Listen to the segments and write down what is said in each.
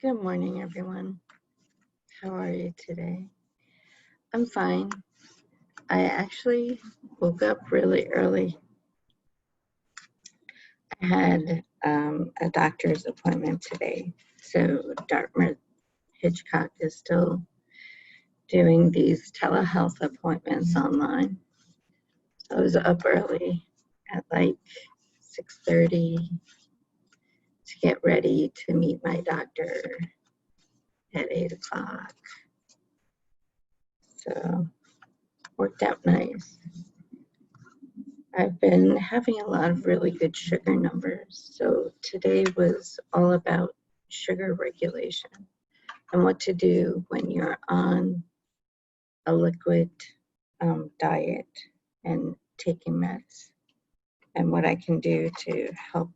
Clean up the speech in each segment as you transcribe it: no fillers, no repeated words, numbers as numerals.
Good morning, everyone. How are you today? I'm fine. I actually woke up really early. I had a doctor's appointment today, so Dartmouth Hitchcock is still doing these telehealth appointments online. So I was up early at like 6:30 to get ready to meet my doctor at 8 o'clock. So worked out nice. I've been having a lot of really good sugar numbers. So today was all about sugar regulation and what to do when you're on a liquid diet and taking meds, and what I can do to help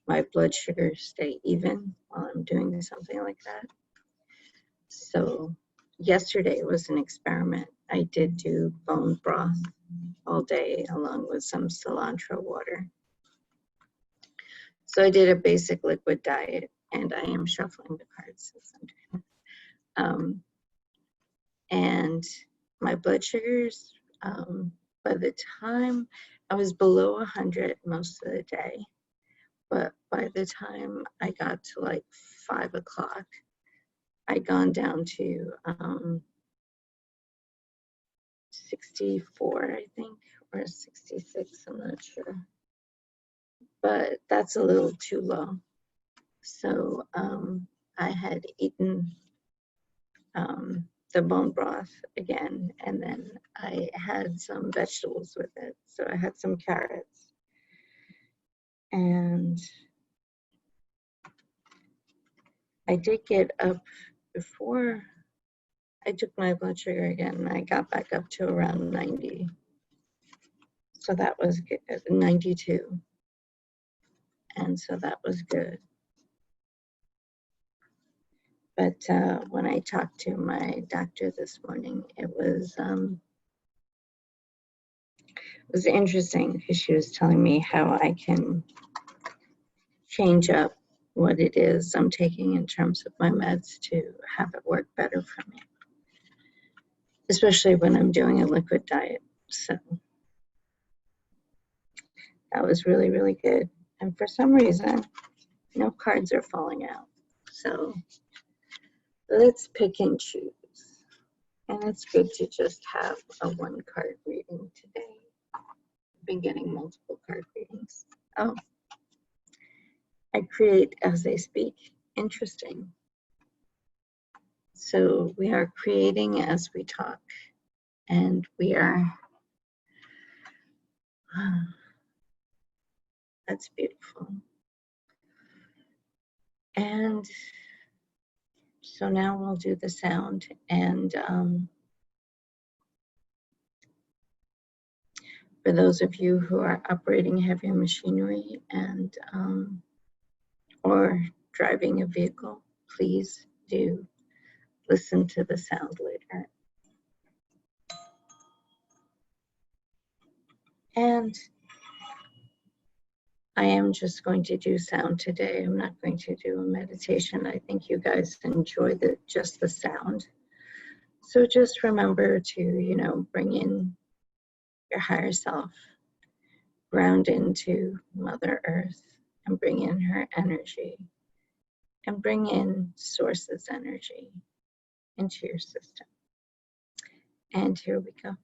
my blood sugar stay even while I'm doing something like that. So yesterday was an experiment. I did do bone broth all day along with some cilantro water. So I did a basic liquid diet, and I am shuffling the cards as I'm doing it. And my blood sugars, by the time I was below 100 most of the day, but by the time I got to like 5 o'clock, I'd gone down to 64, I think, or 66, I'm not sure. But that's a little too low. So I had eaten the bone broth again, and then I had some vegetables with it. So I had some carrots, and I did get up before I took my blood sugar again, and I got back up to around 90. So that was good, 92. And so that was good. But when I talked to my doctor this morning, it was interesting because she was telling me how I can change up what it is I'm taking in terms of my meds to have it work better for me, especially when I'm doing a liquid diet. So that was really, really good. And for some reason, no cards are falling out. So let's pick and choose. And it's good to just have a one card reading today. I've been getting multiple card readings. Oh, I create as I speak. Interesting. So we are creating as we talk, and we are, that's beautiful. And so now we'll do the sound, and for those of you who are operating heavy machinery and or driving a vehicle, please do listen to the sound later. And I am just going to do sound today. I'm not going to do a meditation. I think you guys enjoy just the sound. So just remember to, bring in your higher self, ground into Mother Earth, and bring in her energy, and bring in Source's energy into your system. And here we go.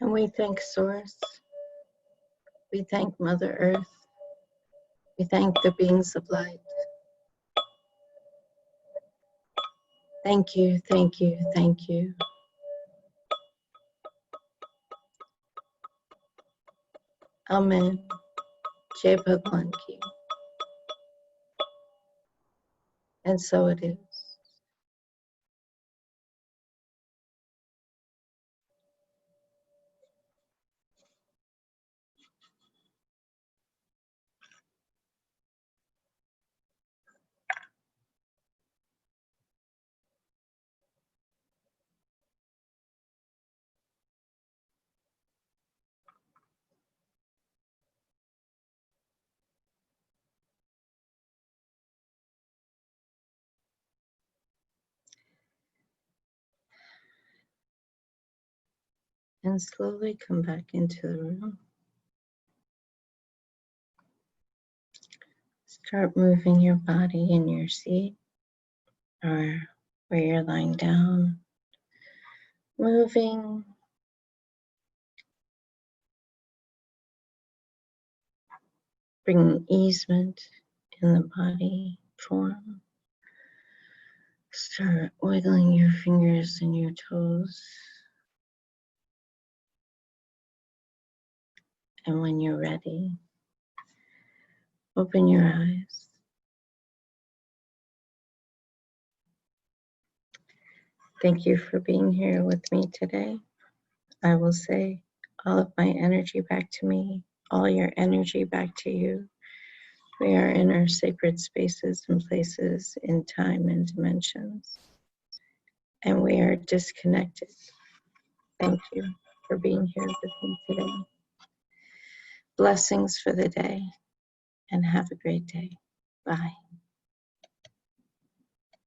And we thank Source. We thank Mother Earth. We thank the beings of light. Thank you, thank you, thank you. Amen. Jai Bhagwan Ki. And so it is. And slowly come back into the room. Start moving your body in your seat or where you're lying down. Moving. Bringing easement in the body form. Start wiggling your fingers and your toes. And when you're ready, open your eyes. Thank you for being here with me today. I will say all of my energy back to me, all your energy back to you. We are in our sacred spaces and places in time and dimensions, and we are disconnected. Thank you for being here with me today. Blessings for the day, and have a great day. Bye.